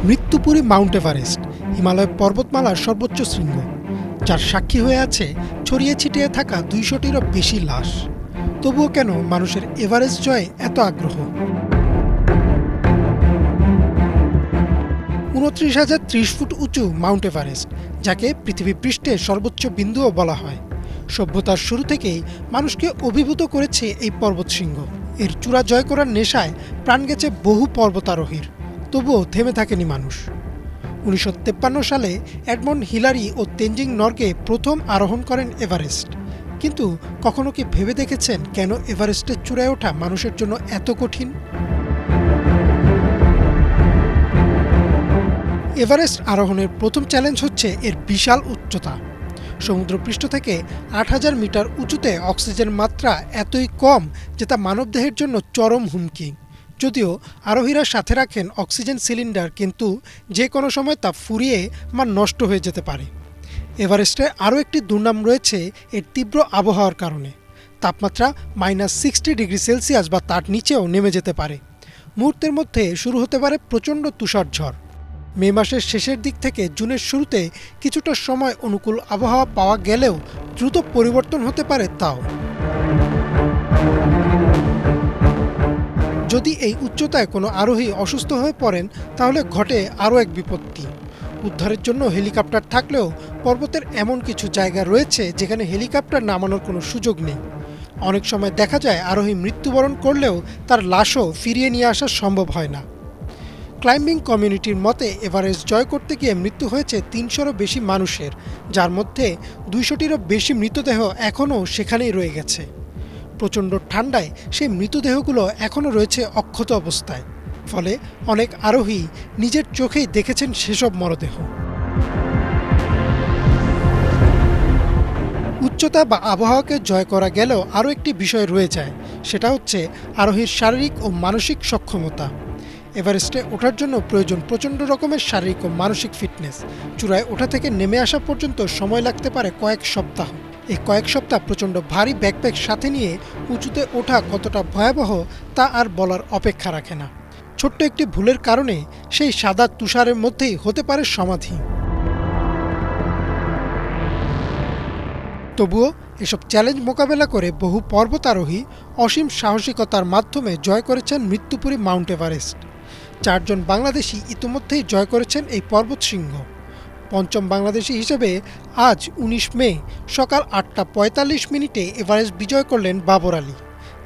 মৃত্যুপুরী Mount Everest Himalaya পর্বতমালার সর্বোচ্চ শৃঙ্গ, যার সাক্ষী হয়ে আছে ছড়িয়ে ছিটিয়ে থাকা ২০০টিরও বেশি লাশ। তবুও কেন মানুষের এভারেস্ট জয়ে এত আগ্রহ? ২৯,০৩০ ফুট উঁচু মাউন্ট এভারেস্ট, যাকে পৃথিবী পৃষ্ঠের সর্বোচ্চ বিন্দুও বলা হয়, সভ্যতার শুরু থেকেই মানুষকে অভিভূত করেছে এই পর্বতশৃঙ্গ। এর চূড়া জয় করার নেশায় প্রাণ গেছে বহু পর্বতারোহীর, তবুও থেমে থাকেনি মানুষ। ১৯৫৩ সালে এডমন্ড হিলারি ও তেনজিং নরগে প্রথম আরোহণ করেন এভারেস্ট। কিন্তু কখনো কি ভেবে দেখেছেন কেন এভারেস্টের চূড়ায় ওঠা মানুষের জন্য এত কঠিন? এভারেস্ট আরোহণের প্রথম চ্যালেঞ্জ হচ্ছে এর বিশাল উচ্চতা। সমুদ্রপৃষ্ঠ থেকে ৮,০০০ মিটার উঁচুতে অক্সিজেন মাত্রা এতই কম যে তা মানবদেহের জন্য চরম হুমকি। যদিও আরোহীরা সাথে রাখেন অক্সিজেন সিলিন্ডার, কিন্তু যে কোনো সময় তা ফুরিয়ে বা নষ্ট হয়ে যেতে পারে। এভারেস্টে আরও একটি দুর্নাম রয়েছে এর তীব্র আবহাওয়ার কারণে। তাপমাত্রা -60 ডিগ্রি সেলসিয়াস বা তার নিচেও নেমে যেতে পারে। মুহূর্তের মধ্যে শুরু হতে পারে প্রচণ্ড তুষারঝড়। মে মাসের শেষের দিক থেকে জুনের শুরুতে কিছুটা সময় অনুকূল আবহাওয়া পাওয়া গেলেও দ্রুত পরিবর্তন হতে পারে তাও। যদি এই উচ্চতায় কোনো আরোহী অসুস্থ হয়ে পড়েন, তাহলে ঘটে আরও এক বিপত্তি। উদ্ধারের জন্য হেলিকপ্টার থাকলেও পর্বতের এমন কিছু জায়গা রয়েছে যেখানে হেলিকপ্টার নামানোর কোনো সুযোগ নেই। অনেক সময় দেখা যায় আরোহী মৃত্যুবরণ করলেও তার লাশও ফিরিয়ে নিয়ে আসা সম্ভব হয় না। ক্লাইম্বিং কমিউনিটির মতে এভারেস্ট জয় করতে গিয়ে মৃত্যু হয়েছে ৩০০রও বেশি মানুষের, যার মধ্যে ২০০টিরও বেশি মৃতদেহ এখনও সেখানেই রয়ে গেছে। প্রচণ্ড ঠান্ডায় সেই মৃতদেহগুলো এখনও রয়েছে অক্ষত অবস্থায়, ফলে অনেক আরোহী নিজের চোখেই দেখেছেন সেসব মরদেহ। উচ্চতা বা আবহাওয়াকে জয় করা গেলেও আরও একটি বিষয় রয়ে যায়, সেটা হচ্ছে আরোহীর শারীরিক ও মানসিক সক্ষমতা। এভারেস্টে ওঠার জন্য প্রয়োজন প্রচণ্ড রকমের শারীরিক ও মানসিক ফিটনেস। চূড়ায় ওঠা থেকে নেমে আসা পর্যন্ত সময় লাগতে পারে কয়েক সপ্তাহ। এই কয়েক সপ্তাহ প্রচণ্ড ভারী ব্যাকপ্যাক সাথে নিয়ে উঁচুতে ওঠা কতটা ভয়াবহ তা আর বলার অপেক্ষা রাখে না। ছোট্ট একটি ভুলের কারণে সেই সাদা তুষারের মধ্যেই হতে পারে সমাধি। তবুও এসব চ্যালেঞ্জ মোকাবেলা করে বহু পর্বতারোহী অসীম সাহসিকতার মাধ্যমে জয় করেছেন মৃত্যুপুরী মাউন্ট এভারেস্ট। ৪ জন বাংলাদেশি ইতিমধ্যেই জয় করেছেন এই পর্বতশৃঙ্গ। পঞ্চম বাংলাদেশি হিসেবে আজ ১৯ মে সকাল ৮টা ৪৫ মিনিটে এভারেস্ট বিজয় করলেন বাবর আলী।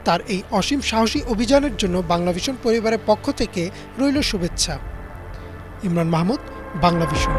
তার এই অসীম সাহসী অভিযানের জন্য বাংলাভিশন পরিবারের পক্ষ থেকে রইল শুভেচ্ছা। ইমরান মাহমুদ, বাংলাভিশন।